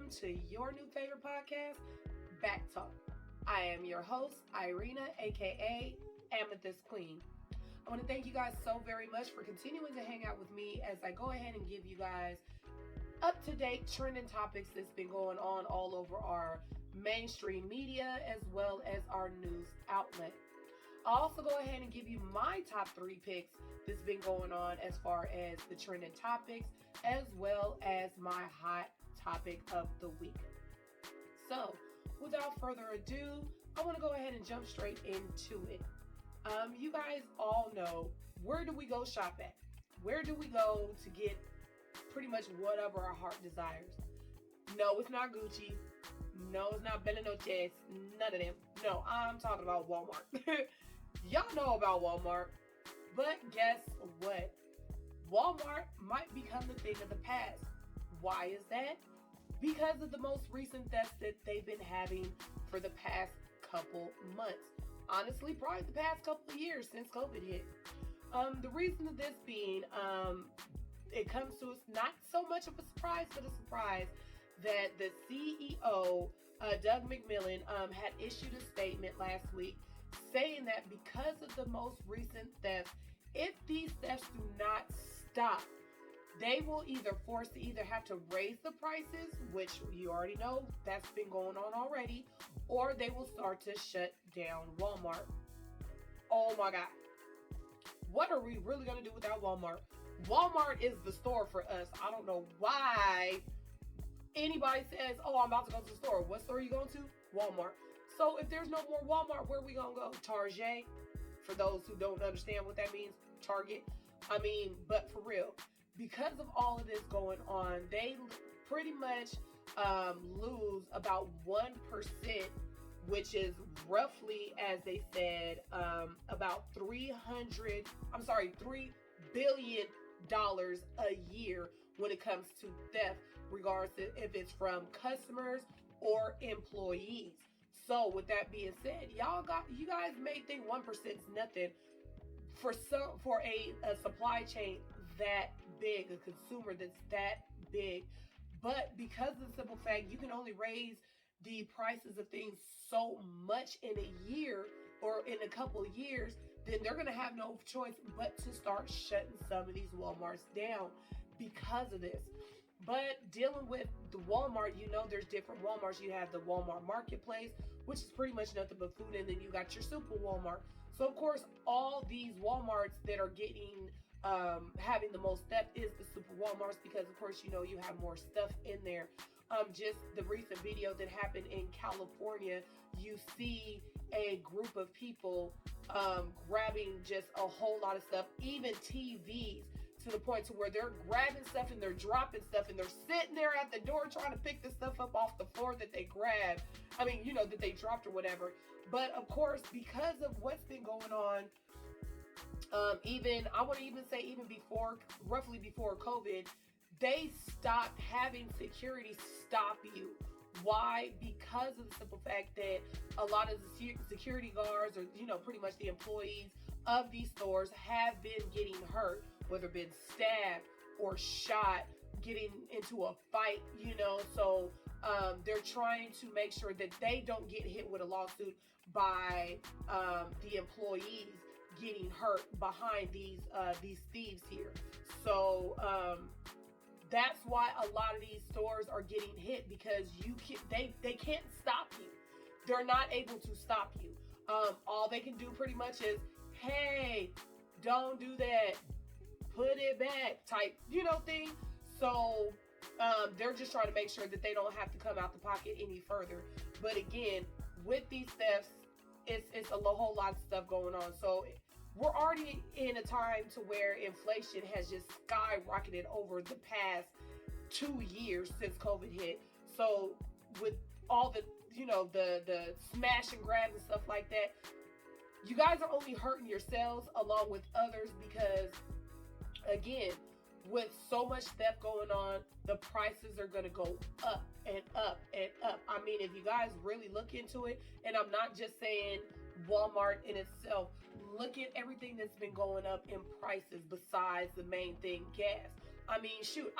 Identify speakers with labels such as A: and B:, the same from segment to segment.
A: welcome to your new favorite podcast, BACKTALK. I am your host, Irina, aka Amethyst Queen. I want to thank you guys so very much for continuing to hang out with me as I go ahead and give you guys up-to-date trending topics that's been going on all over our mainstream media as well as our news outlet. I'll also go ahead and give you my top 3 picks that's been going on as far as the trending topics as well as my hot topic of the week. So, without further ado, I want to go ahead and jump straight into it. You guys all know, where do we go shop at? Where do we go to get pretty much whatever our heart desires? No, it's not Gucci. No, it's not Bella Noches. None of them. No, I'm talking about Walmart. Y'all know about Walmart. But guess what? Walmart might become the thing of the past. Why is that? Because of the most recent thefts that they've been having for the past couple months. Honestly, probably the past couple of years since COVID hit. The reason of this being, it comes to us not so much of a surprise, but a surprise that the CEO, Doug McMillon, had issued a statement last week saying that because of the most recent thefts, if these thefts do not stop, they will either have to raise the prices, which you already know that's been going on already, or they will start to shut down Walmart. Oh my God. What are we really going to do without Walmart? Walmart is the store for us. I don't know why anybody says, oh, I'm about to go to the store. What store are you going to? Walmart. So if there's no more Walmart, where are we going to go? Target. For those who don't understand what that means, Target. But for real, because of all of this going on, they pretty much lose about 1%, which is roughly, as they said, about $3 billion a year when it comes to theft, regardless if it's from customers or employees. So with that being said, you guys may think 1% is nothing for a supply chain that big, a consumer that's that big. But because of the simple fact you can only raise the prices of things so much in a year or in a couple of years, then they're going to have no choice but to start shutting some of these Walmarts down because of this. But dealing with the Walmart, there's different Walmarts. You have the Walmart Marketplace, which is pretty much nothing but food, and then you got your super Walmart. So of course, all these Walmarts that are getting having the most theft is the super Walmarts, because of course you have more stuff in there. Just the recent video that happened in California, you see a group of people grabbing just a whole lot of stuff, even TVs, to the point to where they're grabbing stuff and they're dropping stuff and they're sitting there at the door trying to pick the stuff up off the floor that they grabbed. That they dropped or whatever. But of course, because of what's been going on, even roughly before COVID, they stopped having security stop you. Why? Because of the simple fact that a lot of the security guards, or pretty much the employees of these stores, have been getting hurt, whether been stabbed or shot, getting into a fight, so they're trying to make sure that they don't get hit with a lawsuit by the employees getting hurt behind these thieves here. So that's why a lot of these stores are getting hit, because they can't stop you. They're not able to stop you. All they can do pretty much is, hey, don't do that, put it back type, thing. So they're just trying to make sure that they don't have to come out the pocket any further. But again, with these thefts, it's a whole lot of stuff going on. So we're already in a time to where inflation has just skyrocketed over the past 2 years since COVID hit. So with all the smash and grab and stuff like that, you guys are only hurting yourselves along with others, because again, with so much theft going on, the prices are going to go up and up and up. If you guys really look into it, and I'm not just saying Walmart in itself, look at everything that's been going up in prices besides the main thing, gas. I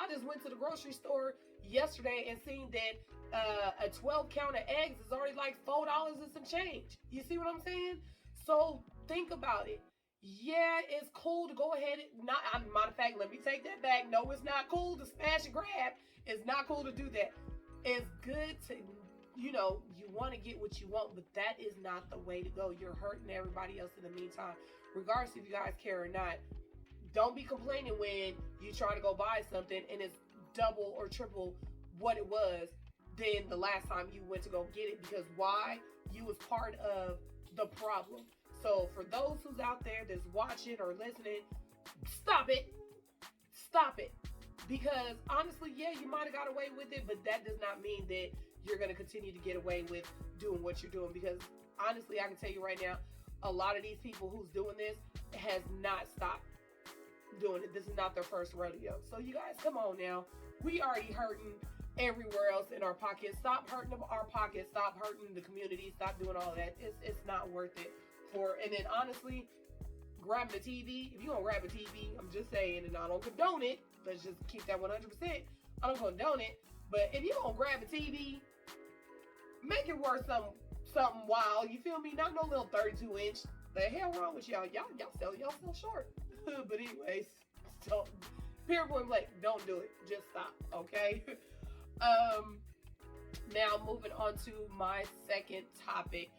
A: just went to the grocery store yesterday and seen that a 12 count of eggs is already like $4 and some change. You see what I'm saying? So think about it. Yeah, it's cool to go ahead and not. Matter of fact, let me take that back. No, it's not cool to smash and grab. It's not cool to do that. It's good to, you want to get what you want, but that is not the way to go. You're hurting everybody else in the meantime, regardless if you guys care or not. Don't be complaining when you try to go buy something and it's double or triple what it was than the last time you went to go get it. Because why? You was part of the problem. So for those who's out there that's watching or listening, stop it. Stop it. Because honestly, yeah, you might have got away with it, but that does not mean that you're going to continue to get away with doing what you're doing. Because honestly, I can tell you right now, a lot of these people who's doing this has not stopped doing it. This is not their first rodeo. So you guys, come on now. We already hurting everywhere else in our pockets. Stop hurting our pockets. Stop hurting the community. Stop doing all that. It's not worth it. And then honestly, grabbing the TV. If you don't grab a TV, I'm just saying, and I don't condone it. Let's just keep that 100%. I don't condone it. But if you don't grab a TV, make it worth something wild. You feel me? Not no little 32-inch. The hell wrong with y'all? Y'all sell short. But anyways, so period point blank, don't do it. Just stop, okay? Now moving on to my second topic.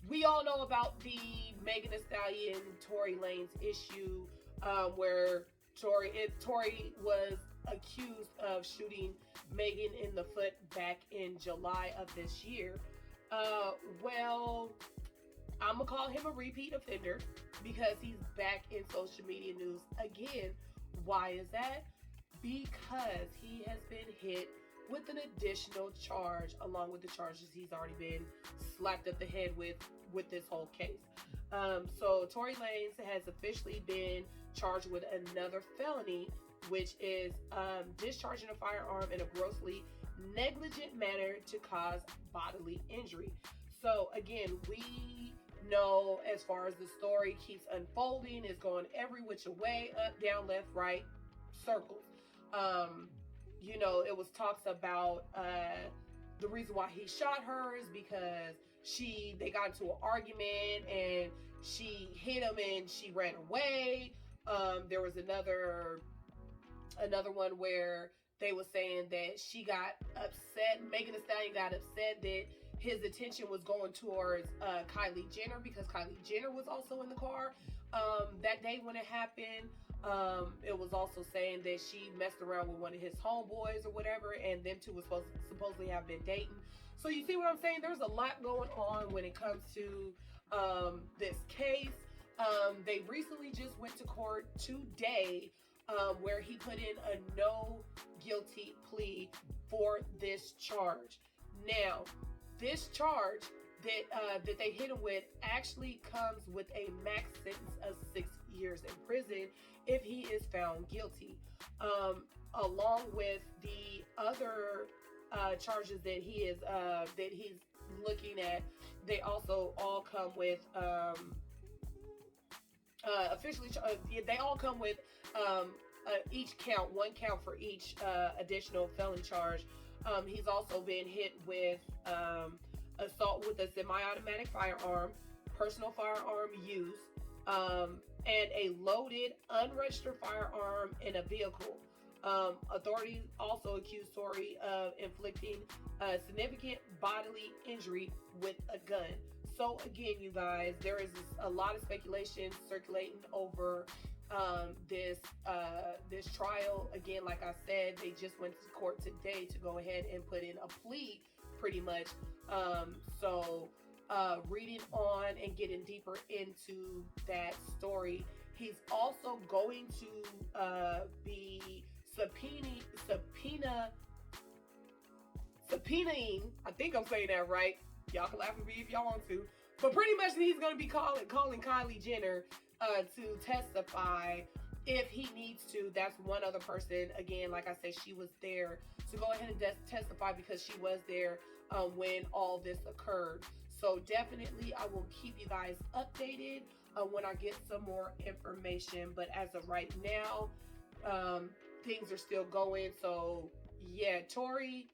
A: We all know about the Megan Thee Stallion, Tory Lanez issue, where Tory was accused of shooting Megan in the foot back in July of this year. Well, I'm gonna call him a repeat offender because he's back in social media news again. Why is that? Because he has been hit with an additional charge along with the charges he's already been slapped up the head with this whole case. So Tory Lanez has officially been charged with another felony, which is discharging a firearm in a grossly negligent manner to cause bodily injury. So again, we know as far as the story keeps unfolding, it's going every which way, up, down, left, right, circles. It was talks about the reason why he shot her is because they got into an argument and she hit him and she ran away. There was another one where they were saying that she got upset. Megan Thee Stallion got upset that his attention was going towards Kylie Jenner because Kylie Jenner was also in the car that day when it happened. It was also saying that she messed around with one of his homeboys or whatever, and them two was supposedly have been dating. So you see what I'm saying? There's a lot going on when it comes to this case. They recently just went to court today, where he put in a no guilty plea for this charge. Now, this charge that they hit him with actually comes with a max sentence of 6 years in prison if he is found guilty, along with the other charges that he's looking at. They also all come with they all come with each count, one count for each additional felony charge. He's also been hit with assault with a semi-automatic firearm, personal firearm use, and a loaded, unregistered firearm in a vehicle. Authorities also accused Tory of inflicting significant bodily injury with a gun. So again, you guys, there is a lot of speculation circulating over this trial. Again, like I said, they just went to court today to go ahead and put in a plea, pretty much. Reading on and getting deeper into that story, he's also going to be subpoenaing, I think I'm saying that right. Y'all can laugh at me if y'all want to. But pretty much he's going to be calling Kylie Jenner to testify if he needs to. That's one other person. Again, like I said, she was there to go ahead and testify because she was there when all this occurred. So definitely I will keep you guys updated when I get some more information. But as of right now, things are still going. So Yeah, Tory,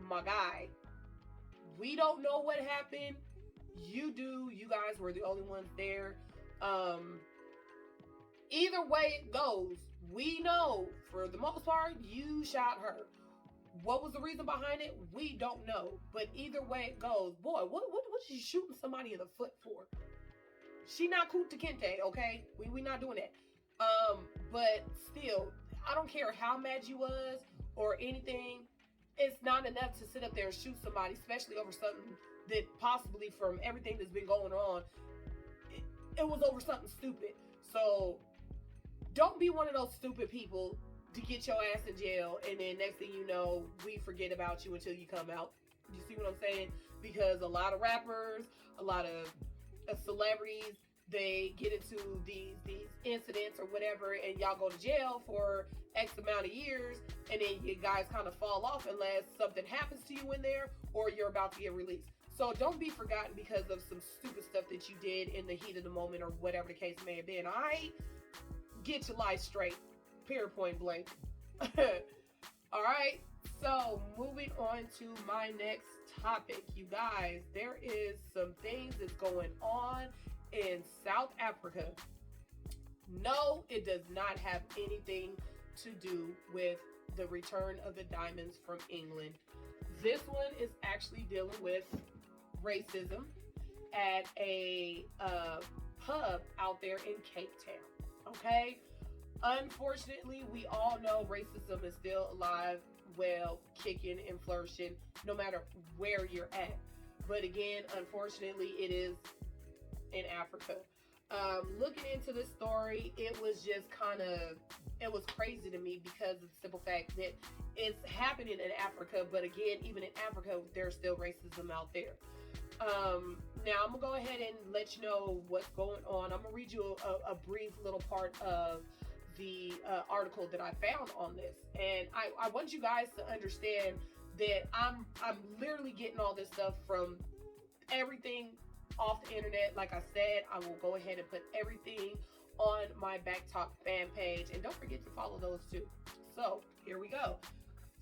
A: my guy. We don't know what happened. You do. You guys were the only ones there. Um, Either way it goes, we know for the most part you shot her. What was the reason behind it? We don't know. But either way it goes, boy, what is she shooting somebody in the foot for? She not Kunta Kinte, okay? We not doing that. But still, I don't care how mad you was or anything. It's not enough to sit up there and shoot somebody, especially over something that possibly from everything that's been going on, it was over something stupid. So don't be one of those stupid people to get your ass in jail and then next thing you know, we forget about you until you come out. You see what I'm saying? Because a lot of rappers, a lot of celebrities, they get into these incidents or whatever and y'all go to jail for X amount of years and then you guys kind of fall off unless something happens to you in there or you're about to get released. So don't be forgotten because of some stupid stuff that you did in the heat of the moment or whatever the case may have been. All right? Get your life straight. Period, point blank. All right? So moving on to my next topic. You guys, there is some things that's going on in South Africa. No, it does not have anything to do with the return of the diamonds from England. This one is actually dealing with racism at a pub out there in Cape Town. Okay? Unfortunately, we all know racism is still alive, well, kicking and flourishing, no matter where you're at. But again, unfortunately, it is in Africa. Looking into this story, it was just it was crazy to me because of the simple fact that it's happening in Africa, but again, even in Africa, there's still racism out there. Now, I'm going to go ahead and let you know what's going on. I'm going to read you a brief little part of the article that I found on this. And I want you guys to understand that I'm literally getting all this stuff from everything off the internet. Like I said, I will go ahead and put everything on my BACKTALK fan page. And don't forget to follow those too. So, here we go.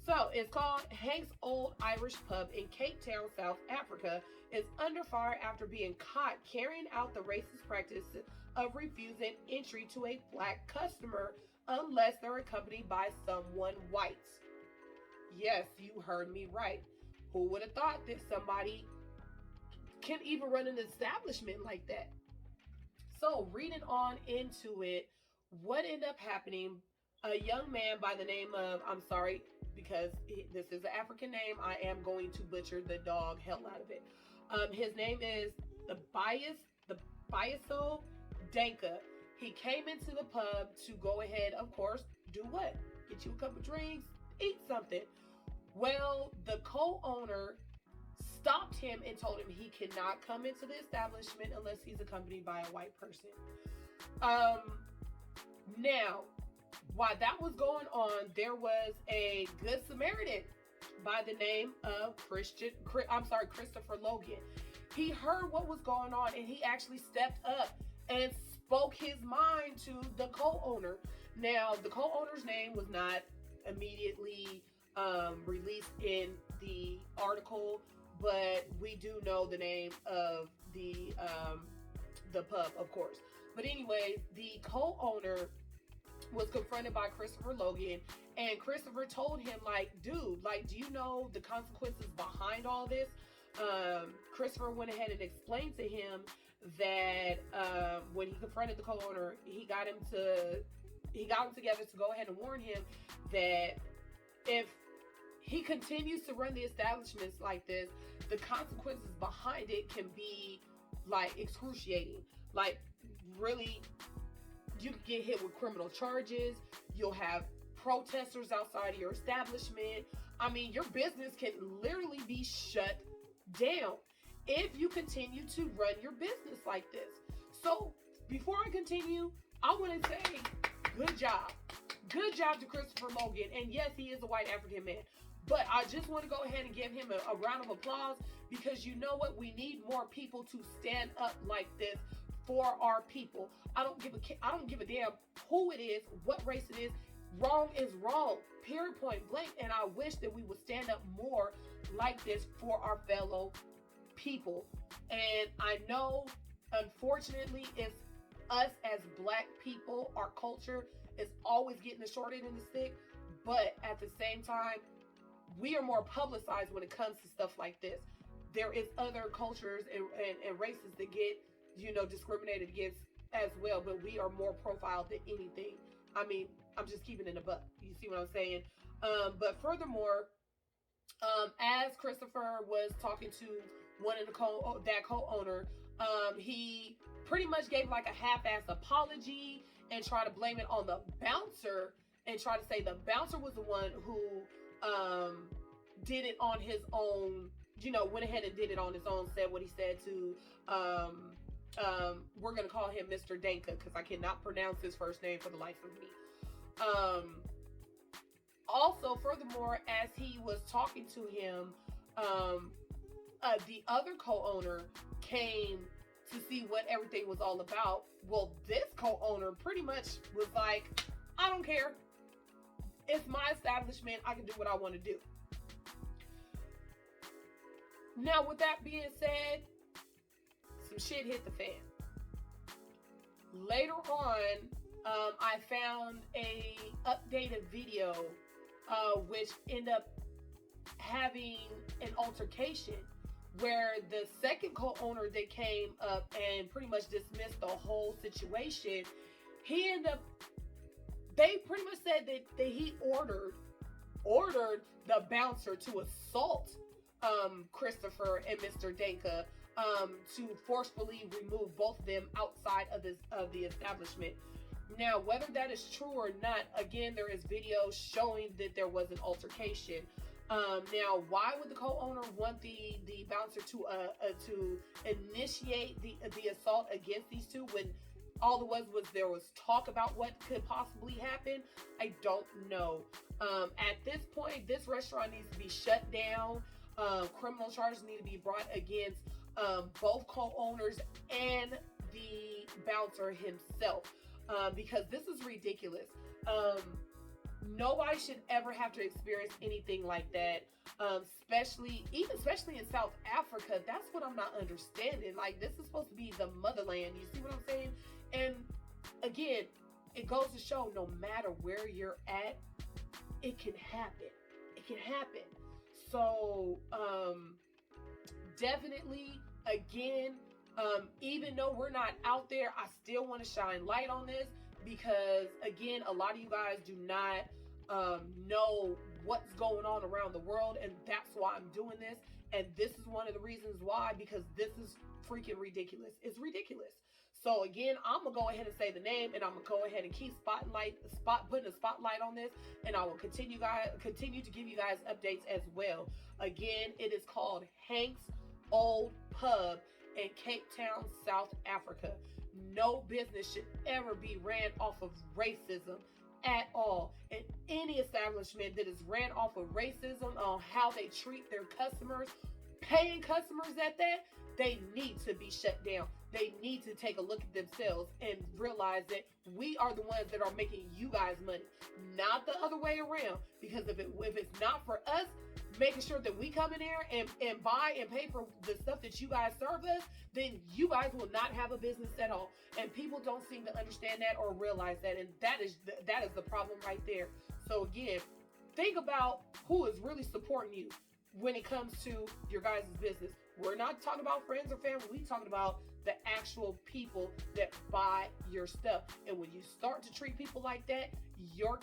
A: So, it's called Hank's Old Irish Pub in Cape Town, South Africa is under fire after being caught carrying out the racist practice of refusing entry to a black customer unless they're accompanied by someone white. Yes, you heard me right. Who would have thought that somebody can even run an establishment like that? So, reading on into it, what ended up happening, a young man by the name of, I'm sorry, because this is an African name, I am going to butcher the dog hell out of it. His name is the Bayaso Danka. He came into the pub to go ahead, of course, do what? Get you a couple drinks, eat something. Well, the co-owner stopped him and told him he cannot come into the establishment unless he's accompanied by a white person. Now, while that was going on, there was a Good Samaritan by the name of Christopher Logan. He heard what was going on and he actually stepped up and spoke his mind to the co-owner. Now, the co-owner's name was not immediately released in the article, but we do know the name of the pub, of course. But anyway, the co-owner was confronted by Christopher Logan, and Christopher told him, like, dude, like, do you know the consequences behind all this? Christopher went ahead and explained to him that when he confronted the co-owner, he got him together to go ahead and warn him that if he continues to run the establishments like this, the consequences behind it can be like excruciating. Like, really, you can get hit with criminal charges. You'll have protesters outside of your establishment. I mean, your business can literally be shut down if you continue to run your business like this. So, before I continue, I want to say good job. Good job to Christopher Logan. And yes, he is a white African man. But I just want to go ahead and give him a round of applause, because you know what? We need more people to stand up like this for our people. I don't give a damn who it is, what race it is. Wrong is wrong, period, point blank. And I wish that we would stand up more like this for our fellow people. And I know, unfortunately, it's us as Black people, our culture is always getting the short end of the stick. But at the same time, we are more publicized when it comes to stuff like this. There is other cultures and races that get, discriminated against as well, but we are more profiled than anything. I mean, I'm just keeping it a buck. You see what I'm saying? But furthermore, as Christopher was talking to one of the co-owner, he pretty much gave like a half-ass apology and tried to blame it on the bouncer and try to say the bouncer was the one who did it on his own, went ahead and did it on his own, said what he said to, we're going to call him Mr. Danka because I cannot pronounce his first name for the life of me. Also, furthermore, as he was talking to him, the other co-owner came to see what everything was all about. Well, this co-owner pretty much was like, I don't care. It's my establishment. I can do what I want to do. Now, with that being said, some shit hit the fan. Later on, I found a updated video, which ended up having an altercation where the second co-owner that came up and pretty much dismissed the whole situation. They pretty much said that he ordered the bouncer to assault Christopher and Mr. Danka, to forcefully remove both of them outside of the establishment. Now, whether that is true or not, again, there is video showing that there was an altercation. Now, why would the co-owner want the bouncer to initiate the assault against these two when all there was talk about what could possibly happen? I don't know. At this point, this restaurant needs to be shut down. Criminal charges need to be brought against both co-owners and the bouncer himself, because this is ridiculous. Nobody should ever have to experience anything like that, especially in South Africa. That's what I'm not understanding. Like, this is supposed to be the motherland. You see what I'm saying? And again, it goes to show, no matter where you're at, it can happen. It can happen. So, definitely, again, even though we're not out there, I still want to shine light on this because, again, a lot of you guys do not know what's going on around the world, and that's why I'm doing this. And this is one of the reasons why, because this is freaking ridiculous. It's ridiculous. So again, I'm gonna go ahead and say the name, and I'm gonna go ahead and keep putting a spotlight on this, and I will continue to give you guys updates as well. Again, it is called Hank's Old Pub in Cape Town, South Africa. No business should ever be ran off of racism at all. And any establishment that is ran off of racism on how they treat their customers, paying customers at that, they need to be shut down. They need to take a look at themselves and realize that we are the ones that are making you guys money, not the other way around. Because if it's not for us making sure that we come in there and buy and pay for the stuff that you guys serve us, then you guys will not have a business at all. And people don't seem to understand that or realize that. And that is the problem right there. So again, think about who is really supporting you when it comes to your guys' business. We're not talking about friends or family. We're talking about the actual people that buy your stuff. And when you start to treat people like that, your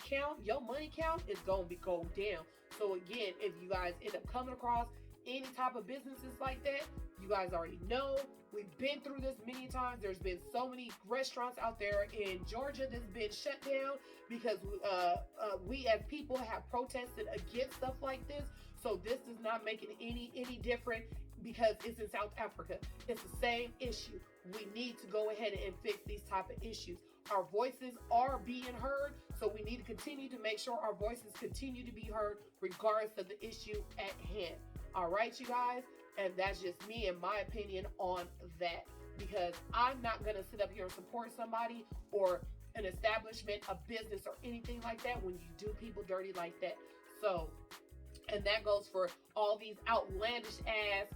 A: money count is going to go down. So again, if you guys end up coming across any type of businesses like that, you guys already know. We've been through this many times. There's been so many restaurants out there in Georgia that's been shut down because we as people have protested against stuff like this. So this is not making any different because it's in South Africa. It's the same issue. We need to go ahead and fix these type of issues. Our voices are being heard, so we need to continue to make sure our voices continue to be heard regardless of the issue at hand. All right, you guys? And that's just me and my opinion on that, because I'm not going to sit up here and support somebody or an establishment, a business, or anything like that when you do people dirty like that. So, and that goes for all these outlandish ass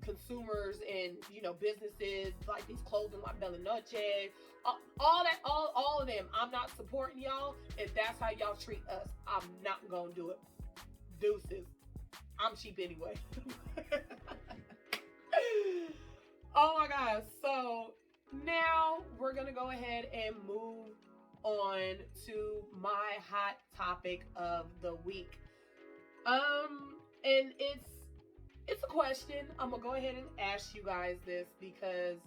A: consumers and businesses like these clothing like Bella Noche, all of them. I'm not supporting y'all. If that's how y'all treat us, I'm not gonna do it. Deuces. I'm cheap anyway. Oh my gosh. So now we're gonna go ahead and move on to my hot topic of the week. And it's a question. I'm gonna go ahead and ask you guys this because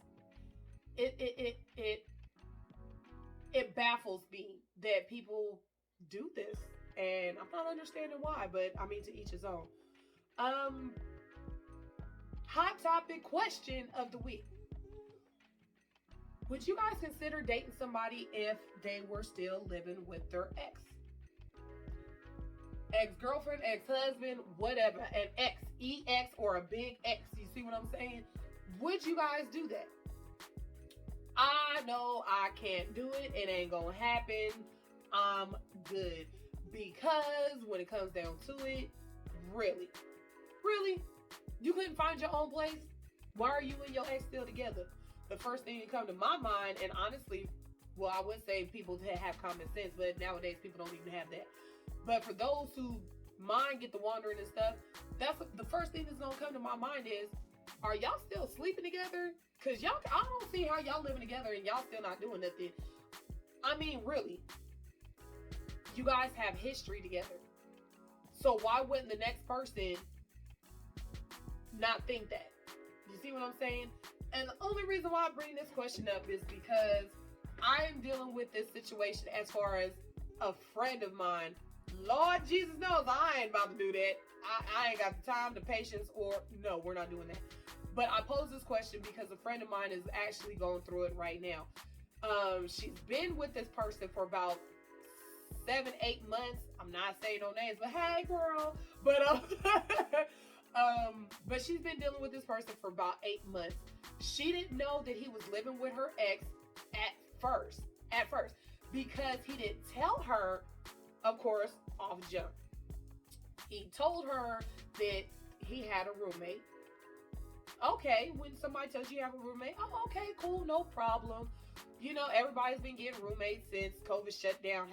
A: it baffles me that people do this, and I'm not understanding why. But I mean, to each his own. Hot topic question of the week. Would you guys consider dating somebody if they were still living with their ex? Ex-girlfriend, ex-husband, whatever. An ex, EX, or a big X. You see what I'm saying? Would you guys do that? I know I can't do it. It ain't gonna happen. I'm good. Because when it comes down to it, really? You couldn't find your own place? Why are you and your ex still together? The first thing that come to my mind, and honestly, well, I would say people that have common sense, but nowadays people don't even have that. But for those who mind get the wandering and stuff, that's the first thing that's gonna come to my mind is, are y'all still sleeping together? Cause I don't see how y'all living together and y'all still not doing nothing. I mean, really, you guys have history together. So why wouldn't the next person not think that? You see what I'm saying? And the only reason why I bring this question up is because I am dealing with this situation as far as a friend of mine. Lord Jesus knows I ain't about to do that. I ain't got the time, the patience, or no, we're not doing that. But I pose this question because a friend of mine is actually going through it right now. She's been with this person for about 7-8 months. I'm not saying no names, but hey girl. But she's been dealing with this person for about 8 months. She didn't know that he was living with her ex at first, because he didn't tell her, of course, off jump. He told her that he had a roommate. Okay, when somebody tells you you have a roommate, oh, okay, cool, no problem. Everybody's been getting roommates since COVID shut down,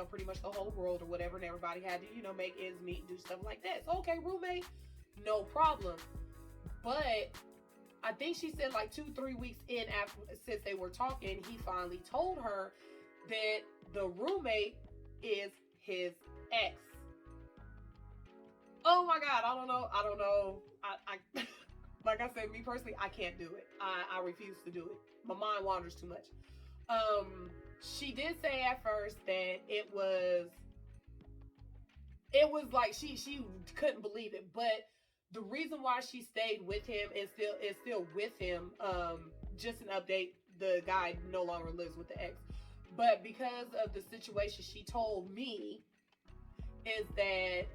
A: pretty much the whole world or whatever, and everybody had to, make ends meet and do stuff like that. So, okay, roommate, no problem. But I think she said like 2-3 weeks in since they were talking, he finally told her that the roommate is his ex. Oh my God, I don't know. I like I said, me personally, I can't do it. I refuse to do it. My mind wanders too much. She did say at first that it was like she couldn't believe it, but the reason why she stayed with him is still with him. Just an update: the guy no longer lives with the ex, but because of the situation, she told me is that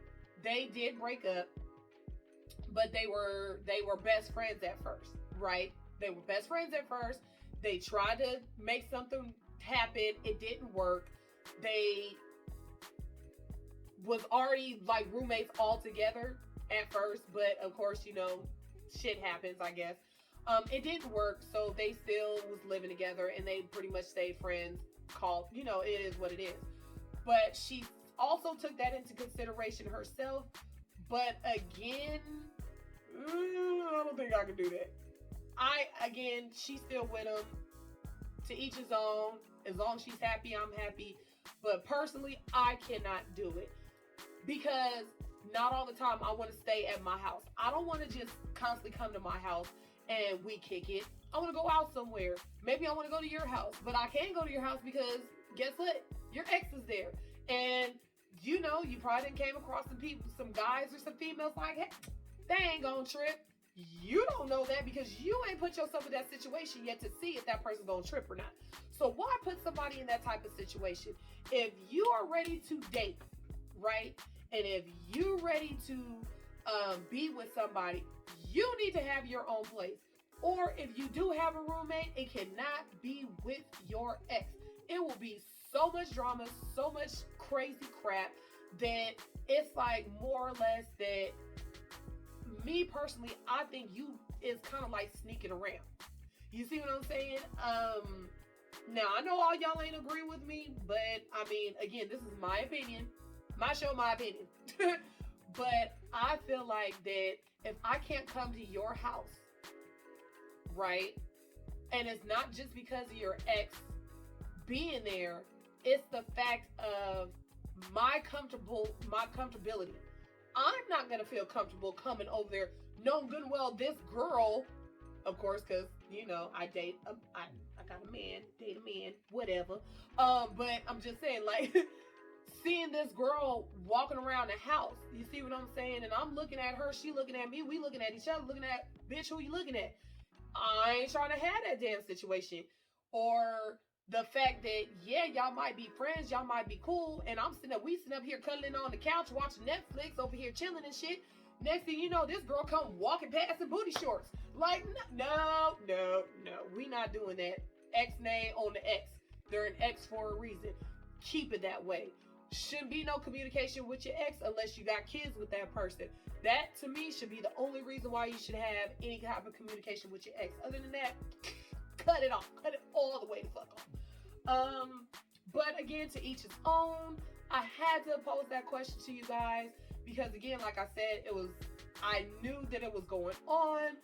A: they did break up, but they were best friends at first, right? They were best friends at first. They tried to make something happen. It didn't work. They was already like roommates all together at first, but of course, shit happens, I guess. It didn't work, so they still was living together, and they pretty much stayed friends. It is what it is. But she also took that into consideration herself. But again, I don't think I can do that. She's still with him. To each his own. As long as she's happy, I'm happy. But personally, I cannot do it. Because not all the time I want to stay at my house. I don't want to just constantly come to my house and we kick it. I want to go out somewhere. Maybe I want to go to your house. But I can't go to your house because guess what? Your ex is there. And you probably done came across some guys or some females like, hey, they ain't gonna trip. You don't know that because you ain't put yourself in that situation yet to see if that person's gonna trip or not. So why put somebody in that type of situation? If you are ready to date, right? And if you're ready to be with somebody, you need to have your own place. Or if you do have a roommate, it cannot be with your ex. It will be so much drama, so much crazy crap that it's like more or less that me personally, I think you is kind of like sneaking around. You see what I'm saying? Now I know all y'all ain't agree with me, but I mean, again, this is my opinion, my show, my opinion. But I feel like that if I can't come to your house, right, and it's not just because of your ex being there, it's the fact of my comfortability. I'm not gonna feel comfortable coming over there, knowing good and well this girl, of course, because I date, I got a man, date a man, whatever. But I'm just saying, like, seeing this girl walking around the house, you see what I'm saying? And I'm looking at her, she looking at me, we looking at each other, looking at, bitch, who you looking at? I ain't trying to have that damn situation. Or the fact that, yeah, y'all might be friends, y'all might be cool, and we sitting up here cuddling on the couch watching Netflix over here chilling and shit. Next thing you know, this girl come walking past in booty shorts. Like, no, we not doing that. X-nay on the X. They're an X for a reason. Keep it that way. Shouldn't be no communication with your ex unless you got kids with that person. That, to me, should be the only reason why you should have any type of communication with your ex. Other than that, cut it off. Cut it all the way the fuck off. But again, to each his own. I had to pose that question to you guys because, again, like I said, I knew that it was going on,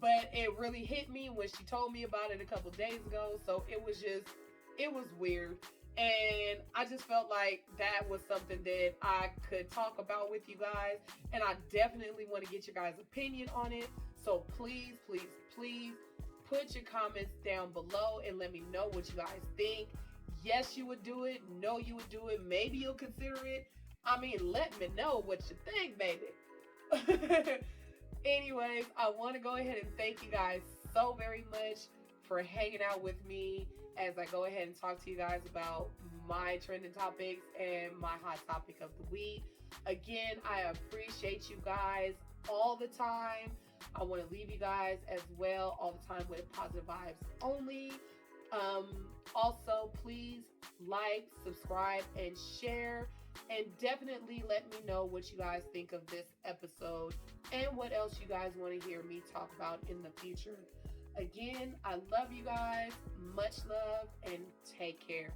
A: but it really hit me when she told me about it a couple days ago. So it was weird. And I just felt like that was something that I could talk about with you guys. And I definitely want to get your guys' opinion on it. So please, please, please put your comments down below and let me know what you guys think. Yes, you would do it. No, you would do it. Maybe you'll consider it. I mean, let me know what you think, baby. Anyways, I want to go ahead and thank you guys so very much for hanging out with me as I go ahead and talk to you guys about my trending topics and my hot topic of the week. Again, I appreciate you guys all the time. I want to leave you guys as well all the time with positive vibes only. Also, please like, subscribe, and share. And definitely let me know what you guys think of this episode and what else you guys want to hear me talk about in the future. Again, I love you guys. Much love and take care.